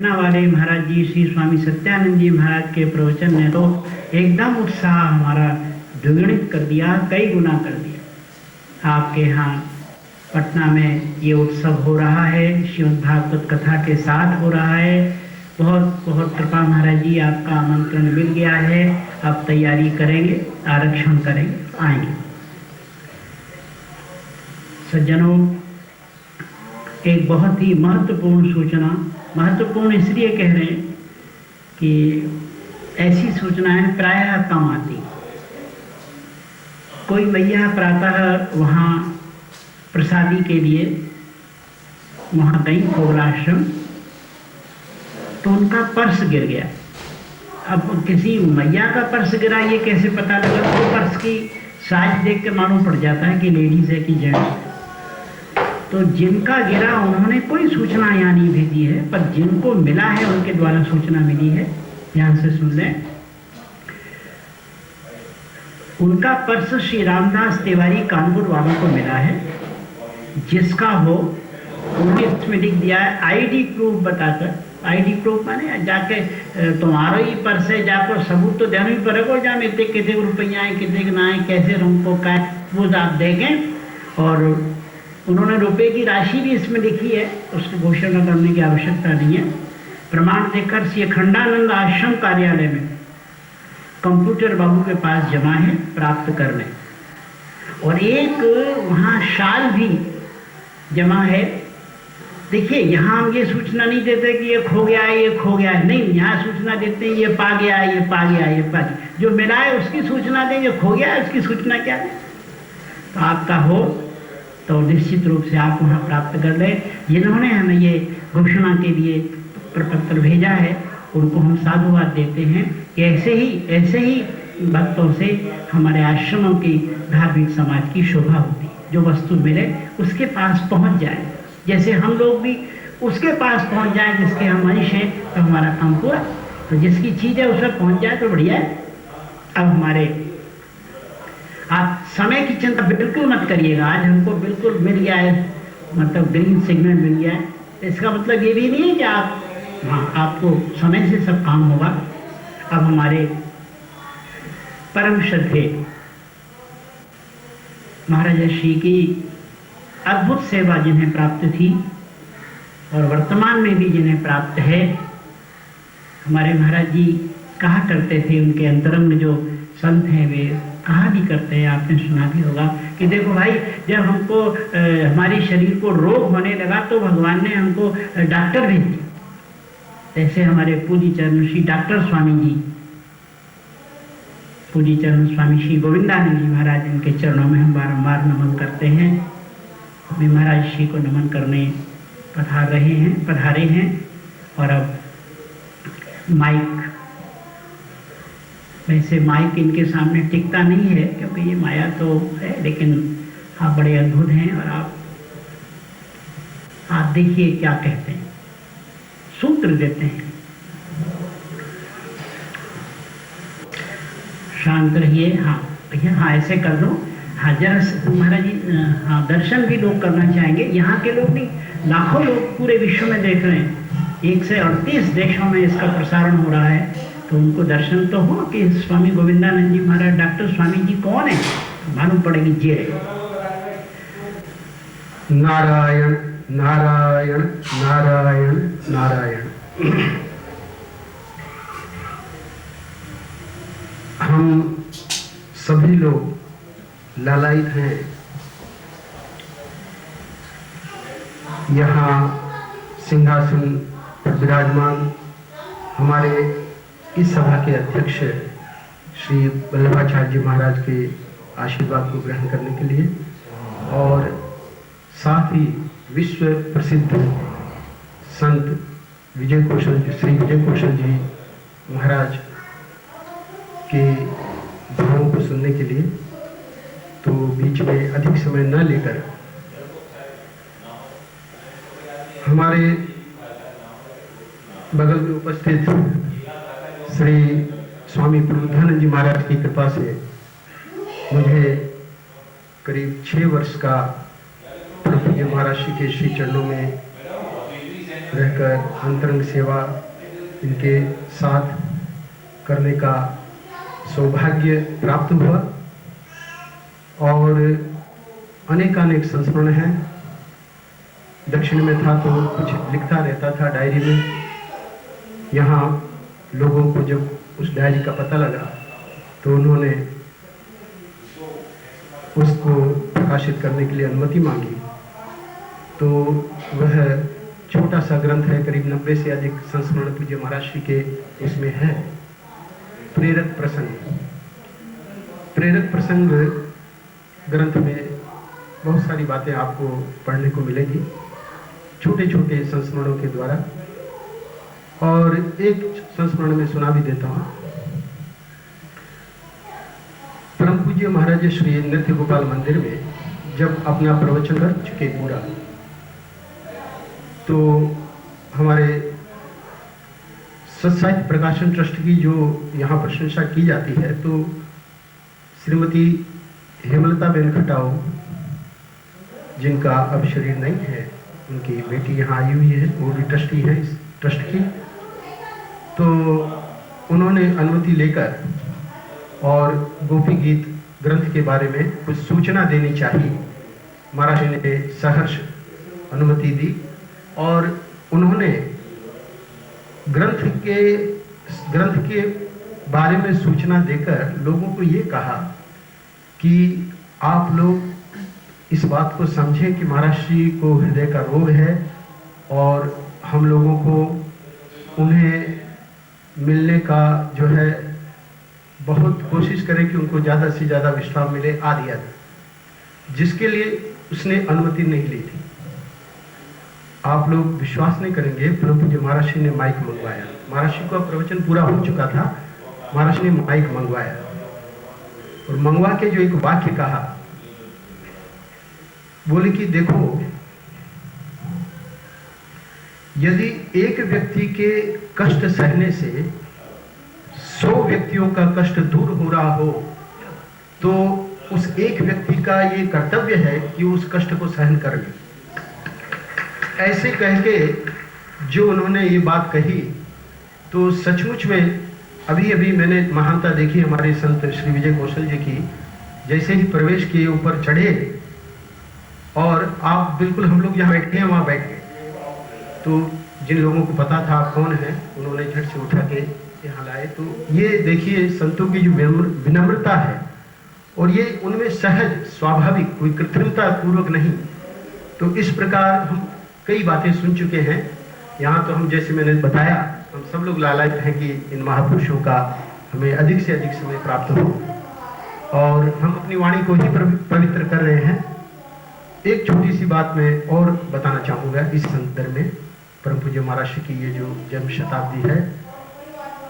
वाले महाराज जी श्री स्वामी सत्यानंद जी महाराज के प्रवचन ने तो एकदम उत्साह हमारा द्विगुणित कर दिया, कई गुना कर दिया। आपके यहाँ पटना में ये उत्सव हो रहा है, श्रीमद् भागवत कथा के साथ हो रहा है। बहुत बहुत कृपा महाराज जी, आपका आमंत्रण मिल गया है। अब तैयारी करेंगे, आरक्षण करेंगे, आएंगे। सज्जनों, एक बहुत ही महत्वपूर्ण सूचना, महत्वपूर्ण इसलिए कह रहे हैं कि ऐसी सूचनाएं प्रायः कम आती। कोई भैया प्रातः वहाँ प्रसादी के लिए वहाँ गई कोबलाश्रम, तो उनका पर्स गिर गया। अब किसी मैया का पर्स गिरा ये कैसे पता लगा? तो पर्स की साइज देख के मालूम पड़ जाता है कि लेडीज है कि जेंट्स है। तो जिनका गिरा उन्होंने कोई सूचना यहाँ नहीं भेजी है, पर जिनको मिला है उनके द्वारा सूचना मिली है। ध्यान से सुन लें। उनका पर्स श्री रामदास तिवारी कानपुर वालों को मिला है। जिसका हो उन्होंने इसमें लिख दिया है आईडी प्रूफ बताकर। आईडी प्रूफ माने जाके तुम्हारा ही पर्स है, जाकर सबूत तो देना ही पड़ेगा। जहाँ में कितने रुपया है, कितने ना है, कैसे हमको का वो आप देखें। और उन्होंने रुपए की राशि भी इसमें लिखी है, उसको घोषणा करने की आवश्यकता नहीं है। प्रमाण देकर श्री अखंडानंद आश्रम कार्यालय में कंप्यूटर बाबू के पास जमा है, प्राप्त कर लें। और एक वहाँ शाल भी जमा है। देखिए, यहाँ हम ये सूचना नहीं देते कि ये खो गया है, ये खो गया है, नहीं। यहाँ सूचना देते हैं ये पा गया है, ये पा गया है, ये पा गया। जो मिला है उसकी सूचना दें, जो खो गया है उसकी सूचना क्या दें। तो आपका हो तो निश्चित रूप से आप वहाँ प्राप्त कर लें। जिन्होंने हमें ये घोषणा के लिए प्रपत्र भेजा है उनको हम साधुवाद देते हैं कि ऐसे ही भक्तों से हमारे आश्रमों की धार्मिक समाज की शोभा होती है। जो वस्तु मिले उसके पास पहुँच जाए, जैसे हम लोग भी उसके पास पहुँच जाएं जिसके हम अंश हैं, तो हमारा काम पूरा। तो जिसकी चीज़ है उस पर पहुँच जाए तो बढ़िया है। अब हमारे आप समय की चिंता बिल्कुल मत करिएगा। आज हमको बिल्कुल मिल गया है, मतलब ग्रीन सिग्नल मिल गया है। इसका मतलब ये भी नहीं है कि आपको समय से सब काम होगा। अब हमारे परम श्रद्धेय महाराज श्री की अद्भुत सेवा जिन्हें प्राप्त थी और वर्तमान में भी जिन्हें प्राप्त है, हमारे महाराज जी कहा करते थे, उनके अंतरंग जो संत हैं वे कहा भी करते हैं, आपने सुना भी होगा कि देखो भाई, जब हमको हमारे शरीर को रोग होने लगा तो भगवान ने हमको डॉक्टर भेज दिया। जैसे हमारे पूज्य चरण श्री डॉक्टर स्वामी जी, पूज्य चरण स्वामी श्री गोविंदानंद जी महाराज, इनके चरणों में हम बारंबार नमन करते हैं। हमें महाराज श्री को नमन करने पधारे हैं। और अब माइक, वैसे माइक इनके सामने टिकता नहीं है क्योंकि ये माया तो है, लेकिन आप बड़े अद्भुत हैं। और आप देखिए क्या कहते हैं, सूत्र देते हैं। शांत रहिए। हाँ भैया, हाँ ऐसे कर दो। हाँ जरा महाराज जी, हाँ दर्शन भी लोग करना चाहेंगे। यहाँ के लोग नहीं, लाखों लोग पूरे विश्व में देख रहे हैं। 138 देशों में इसका प्रसारण हो रहा है। तो उनको दर्शन तो हो कि स्वामी गोविंदानंद जी महाराज डॉक्टर स्वामी जी कौन है, मालूम पड़ेगी। जे नारायण नारायण नारायण नारायण। हम सभी लोग लालायित हैं यहाँ सिंहासन पर विराजमान हमारे इस सभा के अध्यक्ष श्री वल्लभाचार्य जी महाराज के आशीर्वाद को ग्रहण करने के लिए, और साथ ही विश्व प्रसिद्ध संत श्री विजय कौशल जी महाराज के भावों को सुनने के लिए। तो बीच में अधिक समय न लेकर हमारे बगल में उपस्थित श्री स्वामी प्रबुद्धानंद जी महाराज की कृपा से मुझे करीब 6 वर्ष का प्रभु जी महाराज जी के श्री चरणों में रहकर अंतरंग सेवा इनके साथ करने का सौभाग्य प्राप्त हुआ और अनेकानेक संस्मरण हैं। दक्षिण में था तो कुछ लिखता रहता था डायरी में। यहाँ लोगों को जब उस डायरी का पता लगा तो उन्होंने उसको प्रकाशित करने के लिए अनुमति मांगी। तो वह छोटा सा ग्रंथ है, करीब 90 से अधिक संस्मरण पूज्य महाराज श्री के उसमें है। प्रेरक प्रसंग। प्रेरक प्रसंग ग्रंथ में बहुत सारी बातें आपको पढ़ने को मिलेगी छोटे छोटे संस्मरणों के द्वारा। और एक संस्मरण में सुना भी देता हूँ। परम पूज्य महाराज श्री नृत्य गोपाल मंदिर में जब अपना प्रवचन कर चुके पूरा, तो हमारे सत्साहित्य प्रकाशन ट्रस्ट की जो यहाँ प्रशंसा की जाती है, तो श्रीमती हेमलता बेन खटाओ, जिनका अब शरीर नहीं है, उनकी बेटी यहाँ आई हुई है, वो भी ट्रस्टी है इस ट्रस्ट की। तो उन्होंने अनुमति लेकर और गोपी गीत ग्रंथ के बारे में कुछ सूचना देनी चाहिए। महाराज ने सहर्ष अनुमति दी और उन्होंने ग्रंथ के बारे में सूचना देकर लोगों को ये कहा कि आप लोग इस बात को समझें कि महाराज जी को हृदय का रोग है और हम लोगों को उन्हें मिलने का जो है बहुत कोशिश करें कि उनको ज़्यादा से ज़्यादा विश्राम मिले आदि आदि, जिसके लिए उसने अनुमति नहीं ली थी। आप लोग विश्वास नहीं करेंगे, परम पूज्य महाराज जी ने माइक मंगवाया। महाराज जी का प्रवचन पूरा हो चुका था, महाराज ने माइक मंगवाया और मंगवा के जो एक वाक्य कहा, बोले कि देखो, यदि एक व्यक्ति के कष्ट सहने से 100 व्यक्तियों का कष्ट दूर हो रहा हो, तो उस एक व्यक्ति का ये कर्तव्य है कि उस कष्ट को सहन कर ले। ऐसे कह के जो उन्होंने ये बात कही, तो सचमुच में अभी अभी मैंने महानता देखी हमारे संत श्री विजय कौशल जी की। जैसे ही प्रवेश किए, ऊपर चढ़े और आप बिल्कुल हम लोग जहाँ बैठे हैं वहाँ बैठ गए। तो जिन लोगों को पता था आप कौन है, उन्होंने झट से उठा के यहाँ लाए। तो ये देखिए संतों की जो विनम्रता है, और ये उनमें सहज स्वाभाविक, कोई कृत्रिमता पूर्वक नहीं। तो इस प्रकार हम कई बातें सुन चुके हैं। यहाँ तो हम, जैसे मैंने बताया, हम सब लोग लालायित हैं कि इन महापुरुषों का हमें अधिक से अधिक समय प्राप्त हो, और हम अपनी वाणी को ही पवित्र कर रहे हैं। एक छोटी सी बात मैं और बताना चाहूँगा इस संदर्भ में। परम पूज्य महाराज की ये जो जन्म शताब्दी है,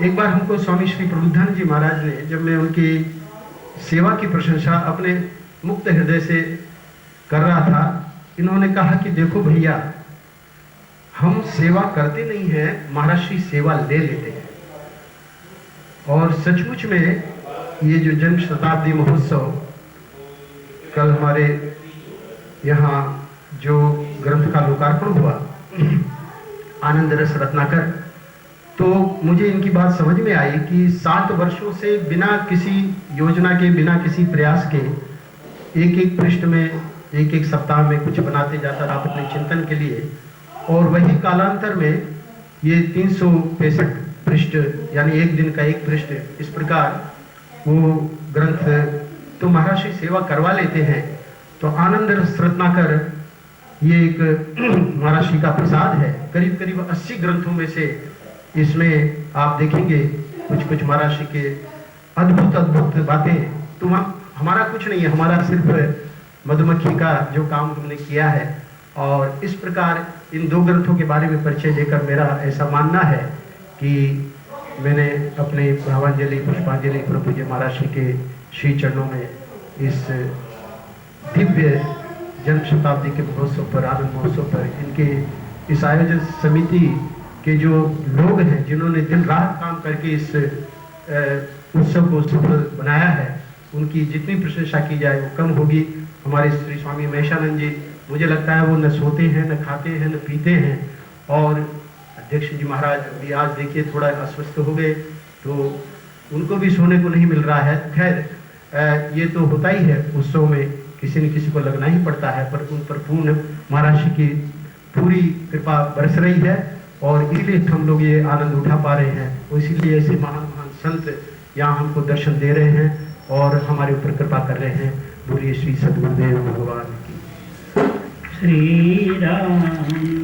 एक बार हमको स्वामी श्री प्रबुद्धानंद जी महाराज ने, जब मैं उनकी सेवा की प्रशंसा अपने मुक्त हृदय से कर रहा था, इन्होंने कहा कि देखो भैया, हम सेवा करते नहीं हैं, महाराज श्री सेवा ले लेते हैं। और सचमुच में ये जो जन्म शताब्दी महोत्सव कल हमारे यहाँ जो ग्रंथ का लोकार्पण हुआ, आनंद रस रत्नाकर, तो मुझे इनकी बात समझ में आई कि 7 वर्षों से बिना किसी योजना के, बिना किसी प्रयास के, एक एक पृष्ठ में, एक एक सप्ताह में कुछ बनाते जाता था अपने चिंतन के लिए। और वही कालांतर में ये 365 पृष्ठ, यानी एक दिन का एक पृष्ठ, इस प्रकार वो ग्रंथ तो महाराज श्री सेवा करवा लेते हैं। तो आनंद रस रत्नाकर ये एक महाराज श्री का प्रसाद है। करीब करीब 80 ग्रंथों में से इसमें आप देखेंगे कुछ कुछ महाराज श्री के अद्भुत अद्भुत बातें। तो हमारा कुछ नहीं है, हमारा सिर्फ मधुमक्खी का जो काम हमने किया है। और इस प्रकार इन 2 ग्रंथों के बारे में परिचय देकर मेरा ऐसा मानना है कि मैंने अपने भावांजलि, पुष्पांजलि प्रभु पूज्य महाराज श्री के श्री चरणों में इस दिव्य जन्म शताब्दी के महोत्सव पर, आनंद महोत्सव पर, इनके इस आयोजन समिति के जो लोग हैं, जिन्होंने दिन रात काम करके इस उत्सव को सफल बनाया है, उनकी जितनी प्रशंसा की जाए वो कम होगी। हमारे श्री स्वामी महेशानंद जी, मुझे लगता है वो न सोते हैं, न खाते हैं, न पीते हैं, और अध्यक्ष जी महाराज भी आज देखिए थोड़ा अस्वस्थ हो गए, तो उनको भी सोने को नहीं मिल रहा है। खैर ये तो होता ही है, उत्सव में किसी न किसी को लगना ही पड़ता है, पर उन पर पूर्ण महाराज जी की पूरी कृपा बरस रही है और इसलिए हम लोग ये आनंद उठा पा रहे हैं। और इसीलिए ऐसे महान महान संत यहाँ हमको दर्शन दे रहे हैं और हमारे ऊपर कृपा कर रहे हैं। बोलिए श्री सद्गुरुदेव भगवान की। श्री राम।